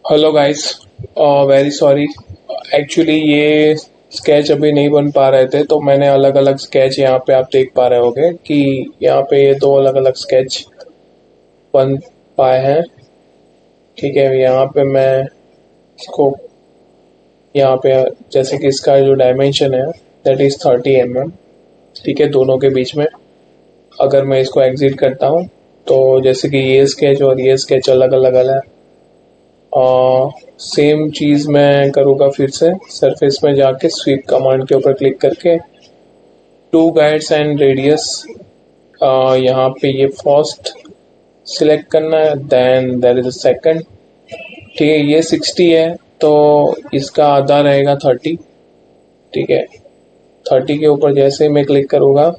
Hello guys. Very sorry. Actually ये sketch अभी नहीं बन पा रहे थे, तो मैंने अलग अलग स्केच यहाँ पे आप देख पा रहे होगे कि यहाँ पे ये दो अलग अलग स्केच बन पाए हैं। ठीक है, यहाँ पे मैं इसको यहाँ पे जैसे कि इसका जो डायमेंशन है दैट इज 30 mm। ठीक है, दोनों के बीच में अगर मैं इसको एग्जिट करता हूँ तो जैसे कि ये स्केच और ये स्केच अलग अलग है। सेम चीज़ मैं करूँगा फिर से सरफेस में जाके स्वीप कमांड के ऊपर क्लिक करके टू गाइड्स एंड रेडियस, यहाँ पे ये फर्स्ट सिलेक्ट करना है, then there is a second. ठीक है, ये 60 है तो इसका आधा रहेगा 30। ठीक है, 30 के ऊपर जैसे ही मैं क्लिक करूँगा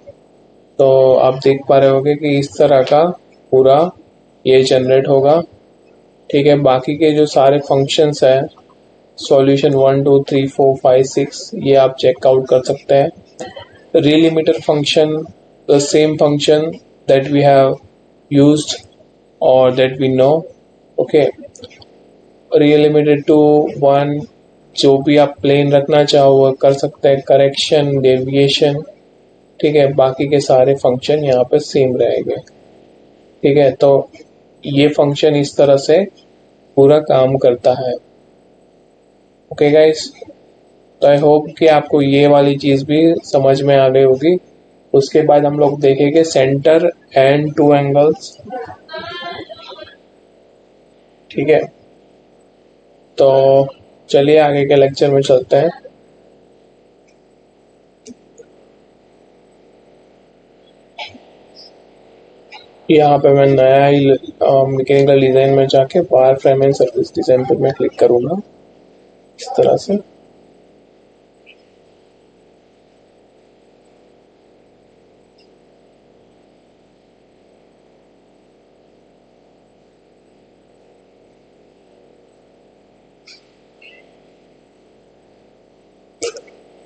तो आप देख पा रहे होगे कि इस तरह का पूरा ये जनरेट होगा। ठीक है, बाकी के जो सारे फंक्शंस हैं सॉल्यूशन 1 2 3 4 5 6 ये आप चेकआउट कर सकते हैं। relimiter function, the same function that we have used or that we know. Okay, relimited to one, जो भी आप प्लेन रखना चाहो वो कर सकते हैं, करेक्शन डेविएशन। ठीक है, बाकी के सारे फंक्शन यहाँ पे सेम रहेंगे। ठीक है, तो ये फंक्शन इस तरह से पूरा काम करता है। ओके गाइस, तो आई होप कि आपको ये वाली चीज़ भी समझ में आ गई होगी। उसके बाद हम लोग देखेंगे सेंटर एंड टू एंगल्स। ठीक है, तो चलिए आगे के लेक्चर में चलते हैं। यहाँ पे मैं नया ही मैकेनिकल डिज़ाइन में जाके wire frame and surface design पर मैं क्लिक करूँगा इस तरह से।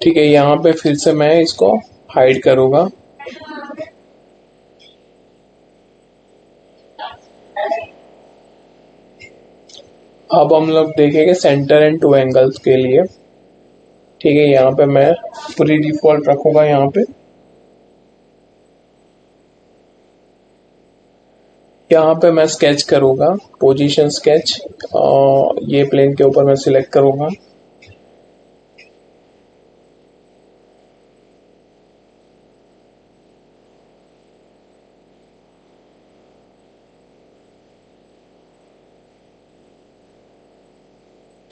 ठीक है, यहाँ पे फिर से मैं इसको हाइड करूँगा। अब हम लोग देखेंगे सेंटर एंड टू एंगल्स के लिए। ठीक है, यहाँ पे मैं प्री डिफॉल्ट रखूँगा। यहाँ पे मैं स्केच करूँगा, पोजीशन स्केच। ये प्लेन के ऊपर मैं सिलेक्ट करूँगा।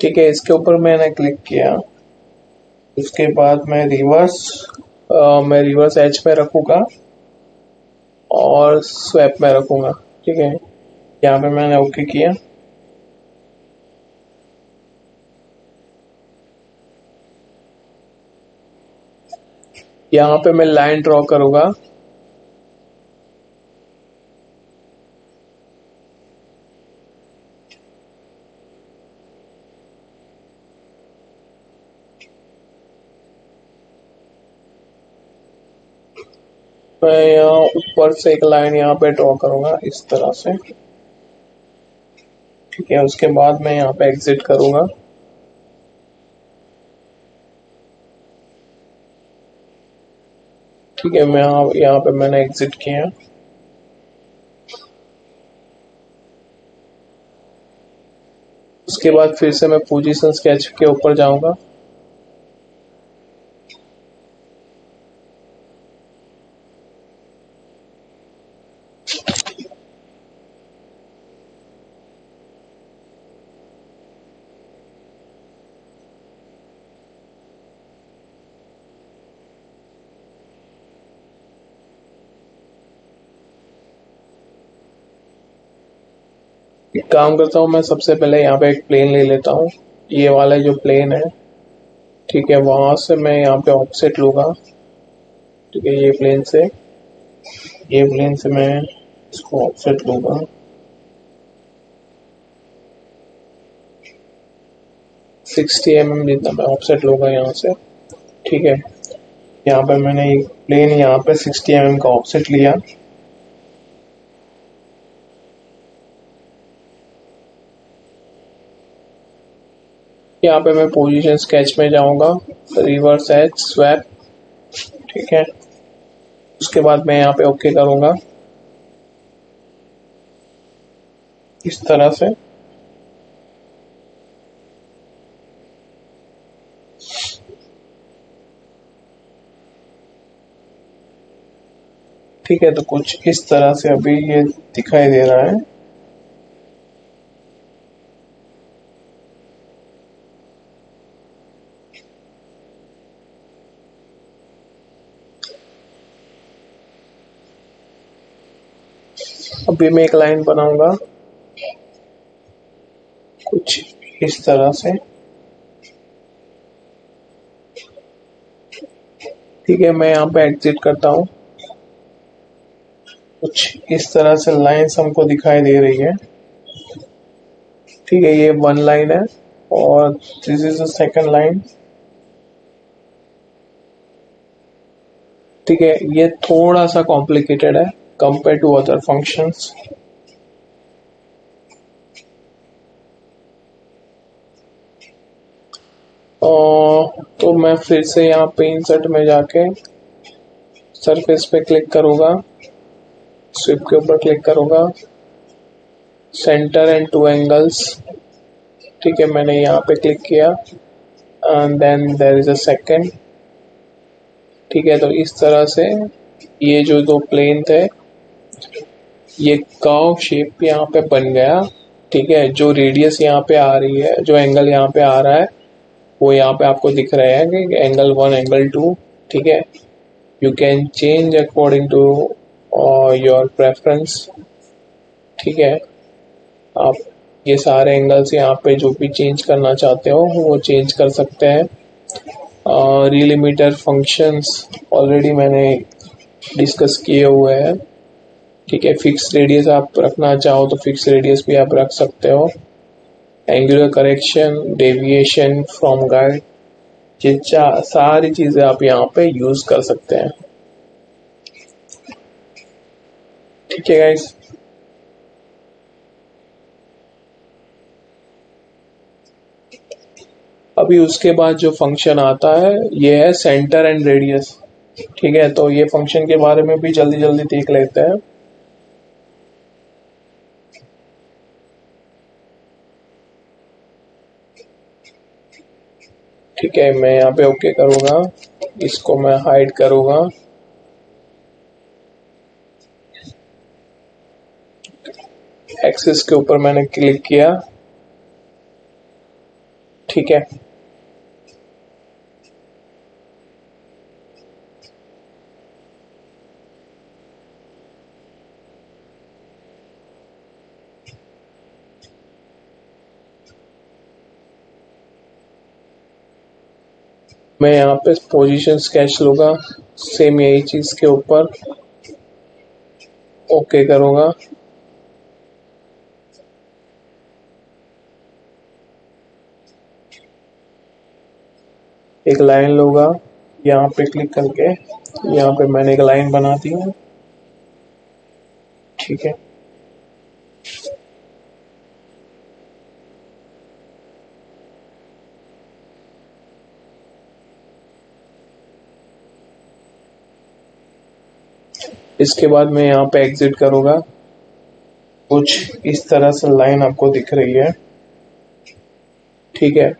ठीक है, इसके ऊपर मैंने क्लिक किया। उसके बाद मैं रिवर्स एज पे रखूँगा और स्वैप में रखूँगा। ठीक है, यहाँ पे मैंने ओके किया। यहाँ पे मैं लाइन ड्रॉ करूँगा। मैं यहाँ ऊपर से एक लाइन यहाँ पे ड्रॉ करूँगा इस तरह से। ठीक है, उसके बाद मैं यहाँ पे एग्जिट करूँगा। ठीक है, मैं यहाँ पे मैंने एग्जिट किया। उसके बाद फिर से मैं पोजीशन स्केच के ऊपर जाऊँगा। एक काम करता हूँ, मैं सबसे पहले यहाँ पे एक प्लेन ले लेता हूँ। ये वाला जो प्लेन है, ठीक है, वहां से मैं यहाँ पे ऑफसेट लूँगा। ठीक है, ये प्लेन से मैं इसको ऑफसेट लूँगा। 60 mm जितना मैं ऑफसेट लूँगा यहाँ से। ठीक है, यहाँ पे मैंने एक प्लेन यहाँ पे 60 mm का ऑफसेट लिया। यहाँ पे मैं पोजीशन स्केच में जाऊंगा, रिवर्स एज स्वैप, ठीक है। उसके बाद मैं यहाँ पे ओके करूंगा इस तरह से। ठीक है, तो कुछ इस तरह से अभी ये दिखाई दे रहा है। अभी मैं एक लाइन बनाऊंगा कुछ इस तरह से, ठीक है। मैं यहाँ पे एग्जिट करता हूँ। कुछ इस तरह से लाइंस हमको दिखाई दे रही है, ठीक है। ये वन लाइन है और this is the second line, ठीक है। ये थोड़ा सा कॉम्प्लिकेटेड है कंपेयर टू अदर फंक्शंस। तो मैं फिर से यहाँ पे इंसर्ट में जाके सरफेस पे क्लिक करूंगा, स्वीप के ऊपर क्लिक करूंगा, सेंटर एंड टू एंगल्स, ठीक है। मैंने यहाँ पे क्लिक किया and then there is a second, ठीक है। तो इस तरह से ये जो दो प्लेन थे, ये कर्व शेप यहाँ पे बन गया, ठीक है। जो रेडियस यहाँ पे आ रही है, जो एंगल यहाँ पे आ रहा है, वो यहाँ पे आपको दिख रहे हैं कि एंगल 1, एंगल 2, ठीक है। You can change according to your preference, ठीक है। आप ये सारे एंगल्स यहाँ पे जो भी चेंज करना चाहते हो वो चेंज कर सकते हैं। रिलिमीटर फंक्शंस ऑलरेडी मैंने डिस्कस किए हुए हैं, ठीक है। फिक्स रेडियस आप रखना चाहो तो फिक्स रेडियस भी आप रख सकते हो। Angular correction, deviation from guide, ये सारी चीजें आप यहाँ पे यूज कर सकते हैं, ठीक है गाइस। अभी उसके बाद जो फंक्शन आता है ये है सेंटर एंड रेडियस, ठीक है। तो ये फंक्शन के बारे में भी जल्दी जल्दी देख लेते हैं। ठीक है, मैं यहाँ पे ओके करूंगा, इसको मैं हाइड करूंगा। एक्सिस के ऊपर मैंने क्लिक किया, ठीक है। मैं यहाँ पे पोजीशन स्केच लूंगा, सेम यही चीज के ऊपर ओके करूंगा। एक लाइन लूंगा, यहाँ पे क्लिक करके यहाँ पे मैंने एक लाइन बना दी है, ठीक है। इसके बाद मैं यहाँ पे एग्जिट करूंगा। कुछ इस तरह से लाइन आपको दिख रही है, ठीक है।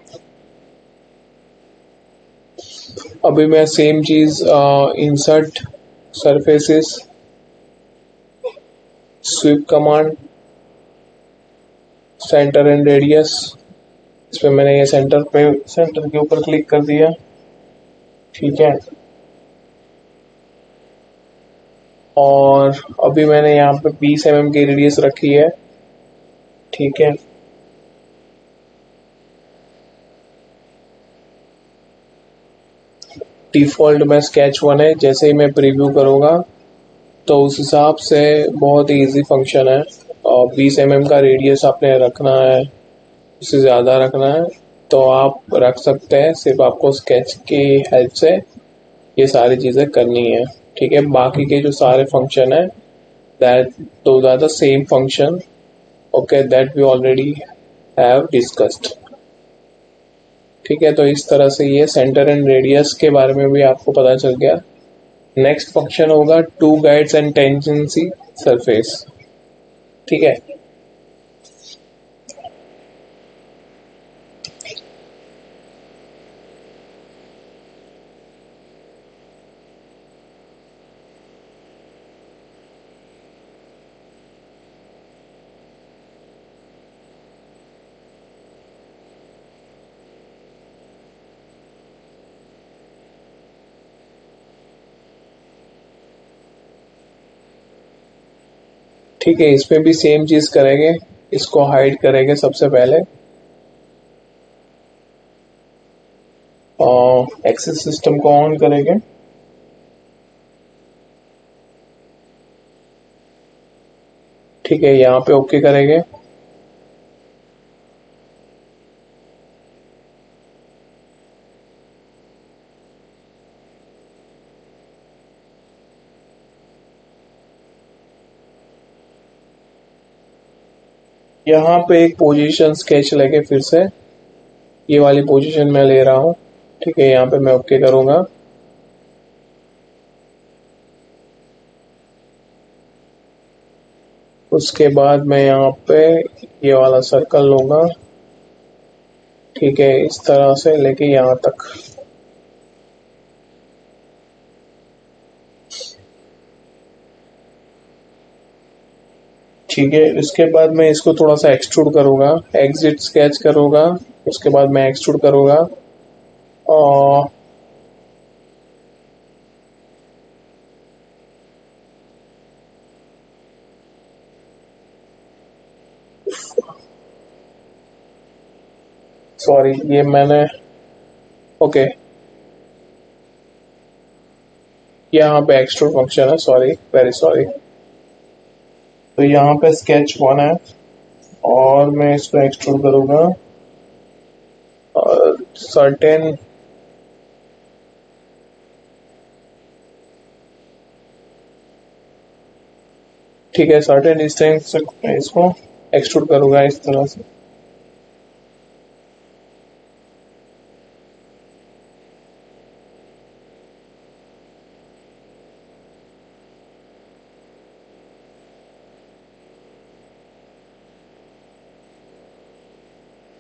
अभी मैं सेम चीज insert surfaces, sweep command, centre and radius, इस पे मैंने ये सेंटर के ऊपर क्लिक कर दिया, ठीक है। और अभी मैंने यहाँ पे 20 mm की रेडियस रखी है, ठीक है। डिफॉल्ट में स्केच 1 है, जैसे ही मैं प्रीव्यू करूंगा तो उस हिसाब से बहुत ही इजी फंक्शन है। और 20 mm का रेडियस आपने रखना है, उससे ज़्यादा रखना है तो आप रख सकते हैं, सिर्फ आपको स्केच की हेल्प से ये सारी चीज़ें करनी है, ठीक है। बाकी के जो सारे फंक्शन है that those are the same function, okay, that we already have discussed. ठीक है, तो इस तरह से ये सेंटर एंड रेडियस के बारे में भी आपको पता चल गया। नेक्स्ट फंक्शन होगा two guides and tangency surface. ठीक है, ठीक है, इसमें भी सेम चीज करेंगे, इसको हाइड करेंगे सबसे पहले और एक्सेस सिस्टम को ऑन करेंगे। ठीक है, यहाँ पे ओके करेंगे। यहाँ पे एक पोजीशन स्केच लेके फिर से ये वाली पोजीशन में ले रहा हूँ। ठीक है, यहाँ पे मैं ओके करूंगा। उसके बाद मैं यहाँ पे ये वाला सर्कल लूंगा। ठीक है, इस तरह से लेके यहाँ तक। ठीक है, इसके बाद मैं इसको थोड़ा सा एक्सट्रूड करूंगा, एग्जिट स्केच करूंगा। उसके बाद मैं एक्सट्रूड करूंगा और सॉरी, ये मैंने ओके, यहाँ पे एक्सट्रूड फंक्शन है, सॉरी, वेरी सॉरी। तो यहाँ पे स्केच वन है और मैं इसको एक्सट्रूड करूंगा और सर्टेन ठीक है, सर्टेन डिस्टेंस से मैं इसको एक्सट्रूड करूंगा इस तरह से।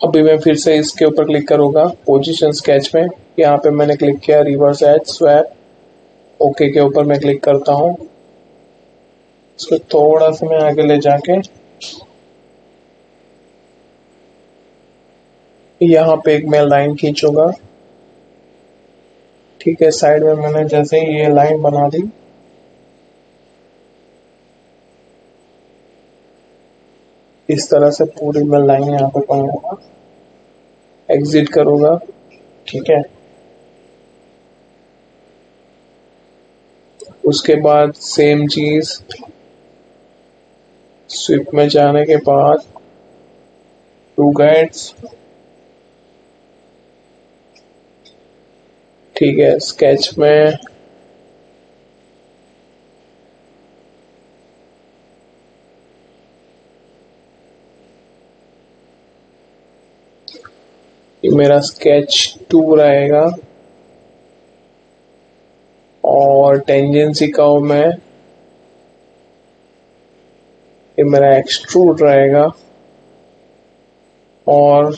अभी मैं फिर से इसके ऊपर क्लिक करूंगा पोजीशन स्केच में। यहाँ पे मैंने क्लिक किया रिवर्स एज स्वैप, ओके के ऊपर मैं क्लिक करता हूँ। इसको थोड़ा सा मैं आगे ले जाके यहाँ पे एक मैं लाइन खींचूंगा। ठीक है, साइड में मैंने जैसे ही ये लाइन बना दी, इस तरह से पूरी मैं लाइन यहाँ पे बनाऊंगा, एग्जिट करूंगा। ठीक है, उसके बाद सेम चीज स्विप में जाने के बाद टू गाइड्स। ठीक है, स्केच में मेरा स्केच टू रहेगा और टेंजेंसी का मैं ये मेरा एक्सट्रूड रहेगा और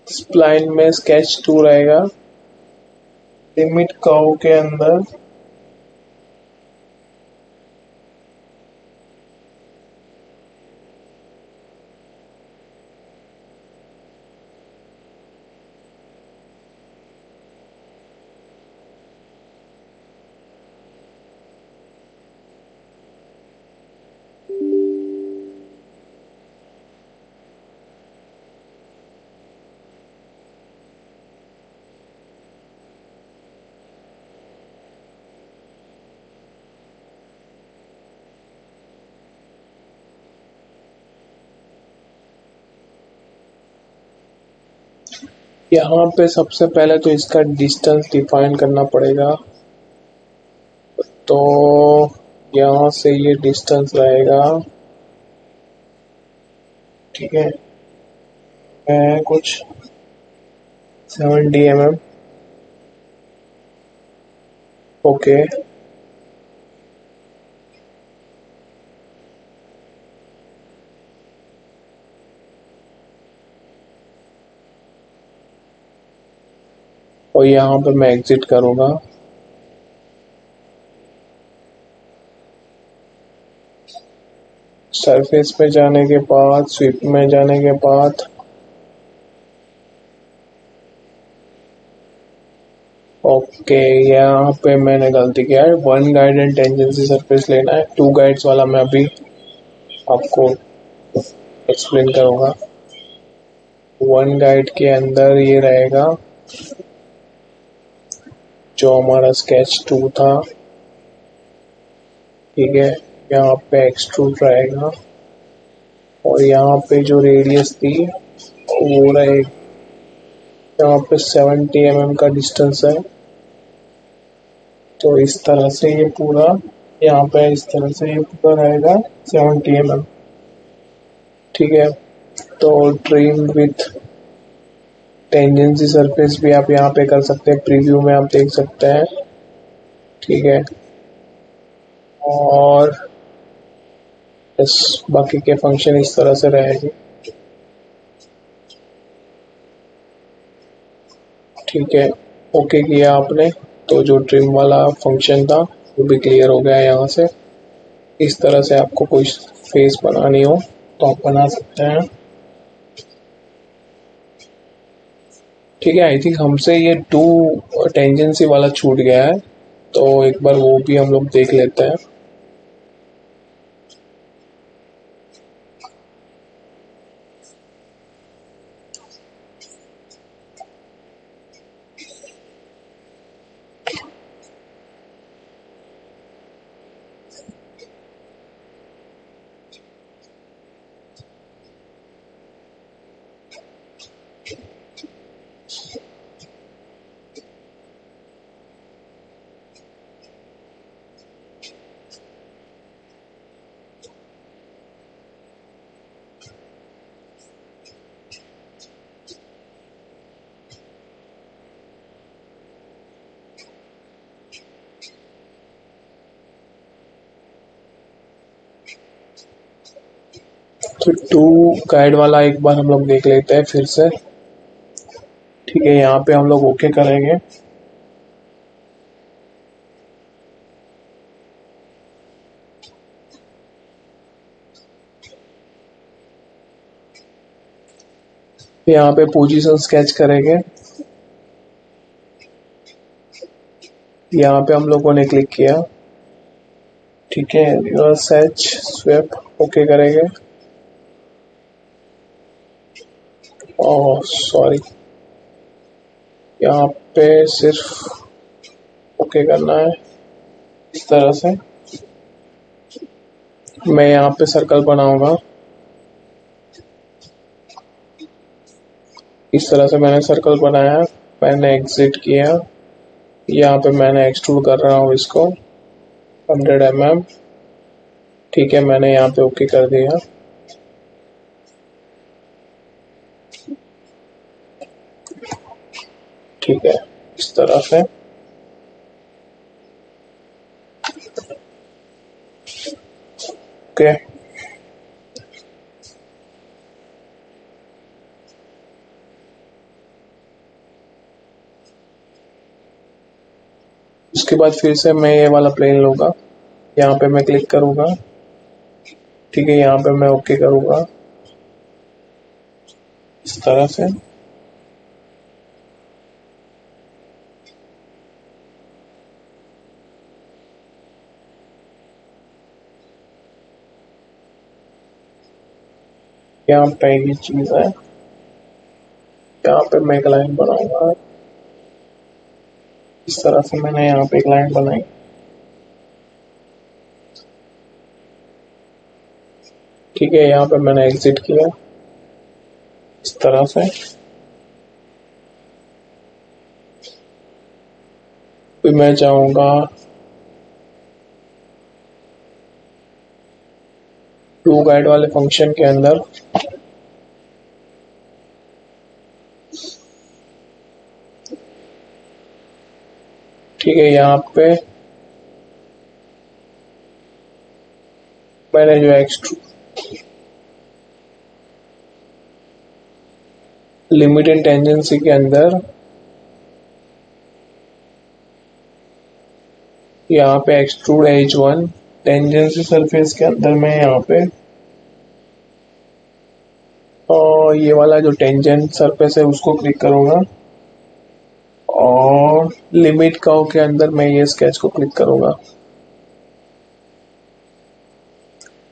स्प्लाइन में स्केच टू रहेगा। लिमिट कर्व के अंदर यहाँ पे सबसे पहले तो इसका डिस्टेंस डिफाइन करना पड़ेगा। तो यहाँ से ये डिस्टेंस रहेगा, ठीक है, कुछ 70 mm। ओके, और यहाँ पे मैं एग्जिट करूँगा। सरफेस पे जाने के बाद, स्वीप में जाने के बाद, ओके, यहाँ पे मैंने गलती किया है। 1 गाइड एंड टेंजेंसी सरफेस लेना है। 2 गाइड्स वाला मैं अभी आपको एक्सप्लेन करूँगा। 1 गाइड के अंदर ये रहेगा जो हमारा स्केच 2 था, ठीक है। यहाँ पे एक्सट्रूड रहेगा और यहाँ पे जो रेडियस थी वो रहेगी, यहाँ पे 70 mm का डिस्टेंस है। तो इस तरह से ये पूरा, यहाँ पे इस तरह से ये पूरा रहेगा 70 mm, ठीक है। तो ट्रिम विथ टेंजेंसी सरफेस भी आप यहाँ पे कर सकते हैं, प्रीव्यू में आप देख सकते हैं, ठीक है। और इस बाकी के फंक्शन इस तरह से रहेंगे, ठीक है। ओके किया आपने, तो जो ट्रिम वाला फंक्शन था वो भी क्लियर हो गया। यहाँ से इस तरह से आपको कोई फेस बनानी हो तो आप बना सकते हैं, ठीक है। आई थिंक हमसे ये 2 टेंजेंसी वाला छूट गया है, तो एक बार वो भी हम लोग देख लेते हैं। तो 2 गाइड वाला एक बार हम लोग देख लेते हैं फिर से, ठीक है। यहाँ पे हम लोग ओके करेंगे। यहाँ पे पोजीशन स्केच करेंगे। यहाँ पे हम लोगों ने क्लिक किया, ठीक है। रिवर्स एच स्वेप ओके करेंगे। ओह सॉरी, यहाँ पे सिर्फ ओके करना है इस तरह से। मैं यहाँ पे सर्कल बनाऊंगा, इस तरह से मैंने सर्कल बनाया, मैंने एग्जिट किया। यहाँ पे मैंने एक्सट्रूड कर रहा हूँ इसको 100 mm, ठीक है। मैंने यहाँ पे ओके कर दिया, ठीक है, इस तरह से। ओके, उसके बाद फिर से मैं ये वाला प्लेन लूँगा, यहाँ पे मैं क्लिक करूँगा, ठीक है। यहाँ पे मैं ओके करूँगा इस तरह से। यहाँ पे ये चीज़ है, यहाँ पे मैं एक लाइन बनाऊंगा इस तरह से। मैंने यहाँ पे एक लाइन बनाई, ठीक है। यहाँ पे मैंने एग्जिट किया इस तरह से। फिर मैं चाहूँगा टू गाइड वाले फंक्शन के अंदर ठीक है, यहाँ पे मैंने जो एक्सट्रू लिमिट एंड टेंजेंसी के अंदर यहाँ पे extrude edge one, tangency surface के अंदर मैं यहाँ पे और ये वाला जो टेंजेंट सरफेस है उसको क्लिक करूंगा और लिमिट कर्व के अंदर मैं ये स्केच को क्लिक करूंगा।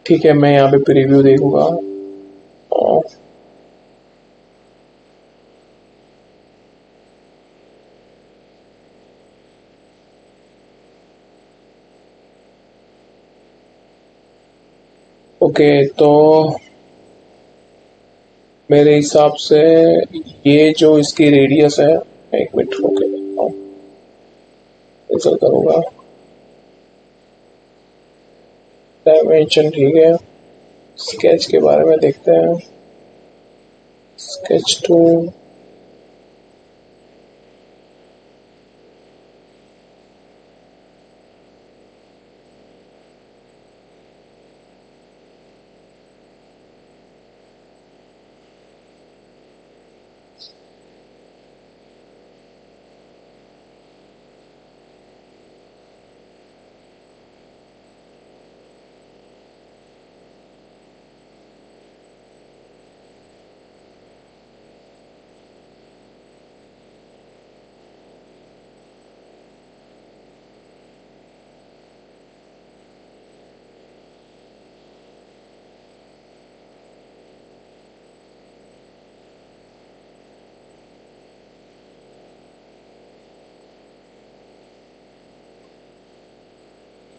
ठीक है, मैं यहाँ पे प्रीव्यू देखूंगा और ओके, तो मेरे हिसाब से ये जो इसकी रेडियस है, एक मिनट ओके ऐसा करूंगा, डायमेंशन ठीक है। स्केच के बारे में देखते हैं, स्केच टू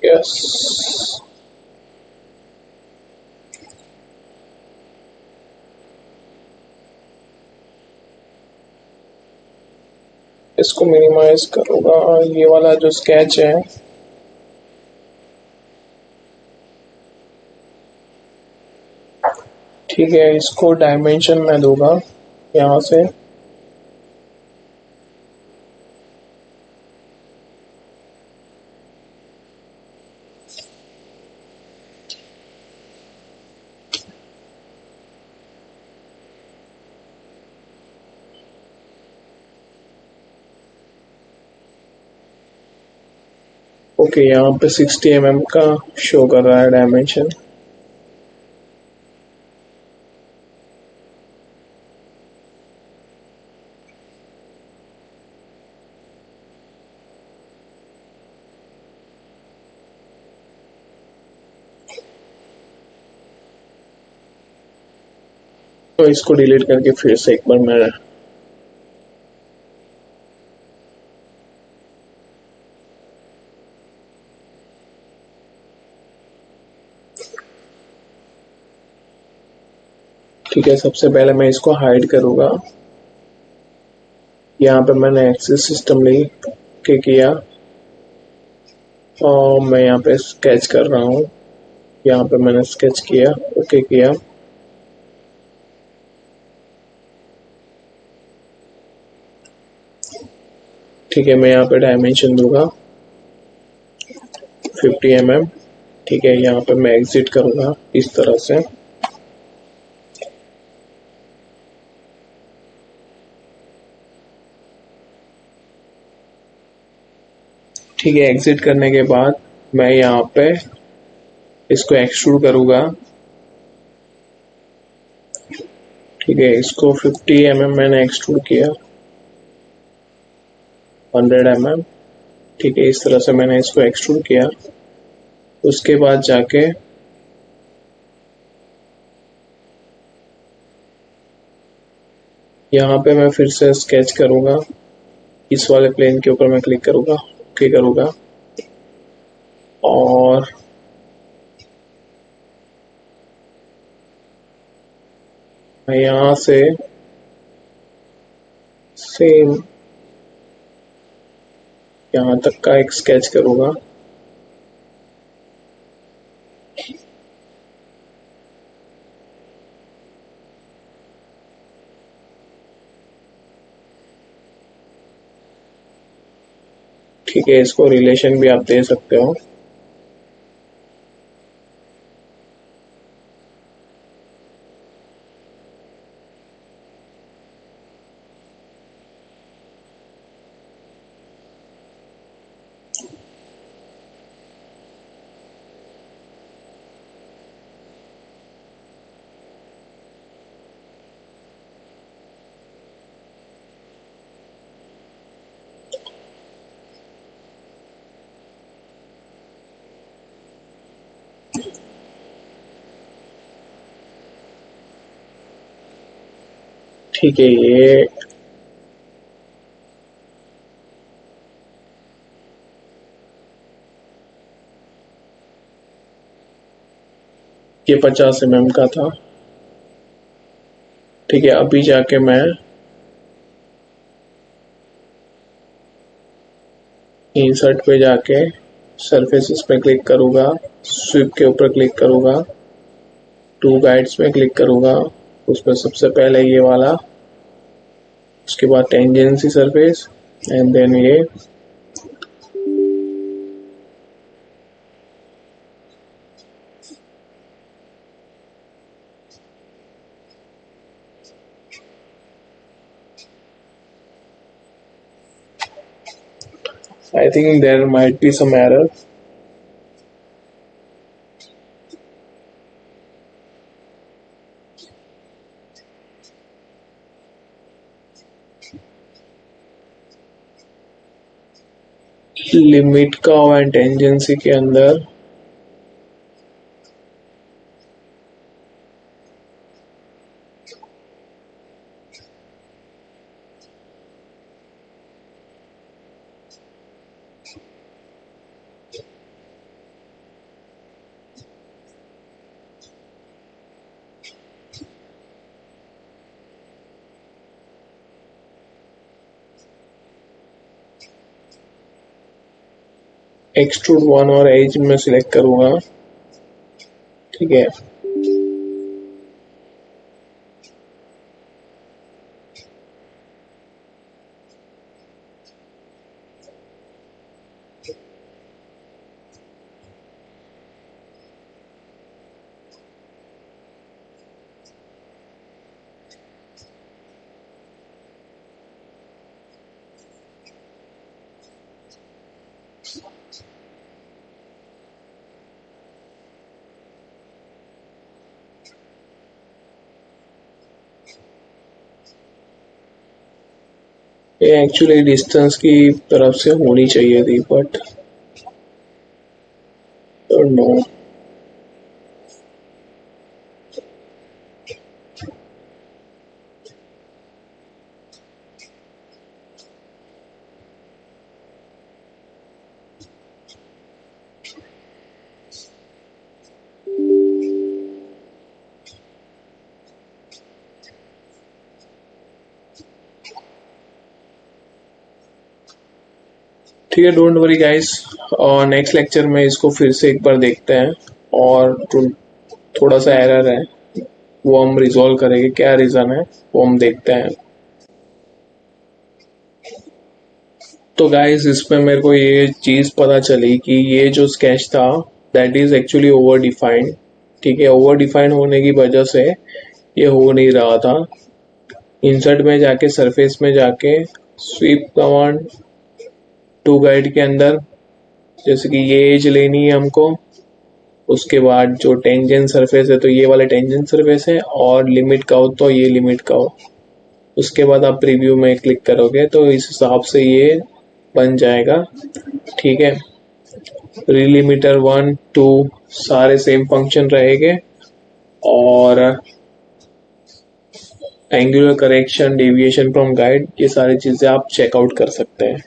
यस, इसको मिनिमाइज करूंगा। ये वाला जो स्केच है ठीक है, इसको डायमेंशन मैं दूंगा यहाँ से ओके, यहाँ पे 60 mm का शो कर रहा है डायमेंशन। तो इसको डिलीट करके फिर से एक बार मैं ठीक है, सबसे पहले मैं इसको हाइड करूंगा। यहाँ पे मैंने एक्सिस सिस्टम ली के किया और मैं यहाँ पे स्केच कर रहा हूँ। यहाँ पे मैंने स्केच किया, ओके किया। ठीक है, मैं यहाँ पे डायमेंशन दूंगा 50 mm। ठीक है, यहाँ पे मैं एग्जिट करूंगा इस तरह से। ठीक है, एग्जिट करने के बाद मैं यहाँ पे इसको एक्सट्रूड करूंगा। ठीक है, इसको 50 mm मैंने एक्सट्रूड किया, 100 mm। ठीक है, इस तरह से मैंने इसको एक्सट्रूड किया। उसके बाद जाके यहाँ पे मैं फिर से स्केच करूंगा, इस वाले प्लेन के ऊपर मैं क्लिक करूंगा, ओके करूंगा और मैं यहाँ से सेम यहाँ तक का एक स्केच करूँगा। ठीक है, इसको रिलेशन भी आप दे सकते हो। ठीक है, ये 50 mm का था। ठीक है, अभी जाके मैं इंसर्ट पे जाके सरफेसेस पे क्लिक करूँगा, स्वीप के ऊपर क्लिक करूँगा, टू गाइड्स में क्लिक करूँगा, उसमें सबसे पहले ये वाला, उसके बाद टेंजेंसी सरफेस एंड देन ये, I think there might be some error. Limit का और टेंजेंसी के अंदर एक्सट्रूड वन और एज में सिलेक्ट करूँगा। ठीक है, ये एक्चुअली डिस्टेंस की तरफ से होनी चाहिए थी, बट नो। ठीक है, डोंट वरी गाइस, और नेक्स्ट लेक्चर में इसको फिर से एक बार देखते हैं, और थोड़ा सा एरर है वो हम रिजॉल्व करेंगे, क्या रीज़न है वो हम देखते हैं। तो गाइस, इसमें मेरे को ये चीज़ पता चली कि ये जो स्केच था that is actually over defined. ठीक है, ओवर डिफाइंड होने की वजह से ये हो नहीं रहा था। इंसर्ट में जाके सरफेस में जाके स्वीप कमांड टू गाइड के अंदर, जैसे कि ये एज लेनी है हमको, उसके बाद जो टेंजेंट सरफेस है तो ये वाले टेंजेंट सरफेस है, और लिमिट का हो तो ये लिमिट का हो। उसके बाद आप प्रीव्यू में क्लिक करोगे तो इस हिसाब से ये बन जाएगा। ठीक है, रिलिमिटर 1 2 सारे सेम फंक्शन रहेंगे, और angular correction, deviation from guide, ये सारी चीज़ें आप चेकआउट कर सकते हैं।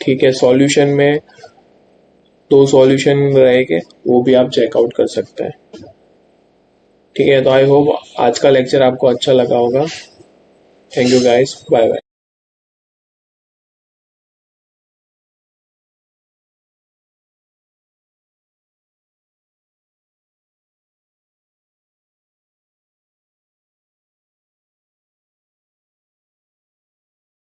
ठीक है, सॉल्यूशन में 2 सॉल्यूशन रहेंगे, वो भी आप चेकआउट कर सकते हैं। ठीक है, तो आई होप आज का लेक्चर आपको अच्छा लगा होगा। Thank you guys, bye bye.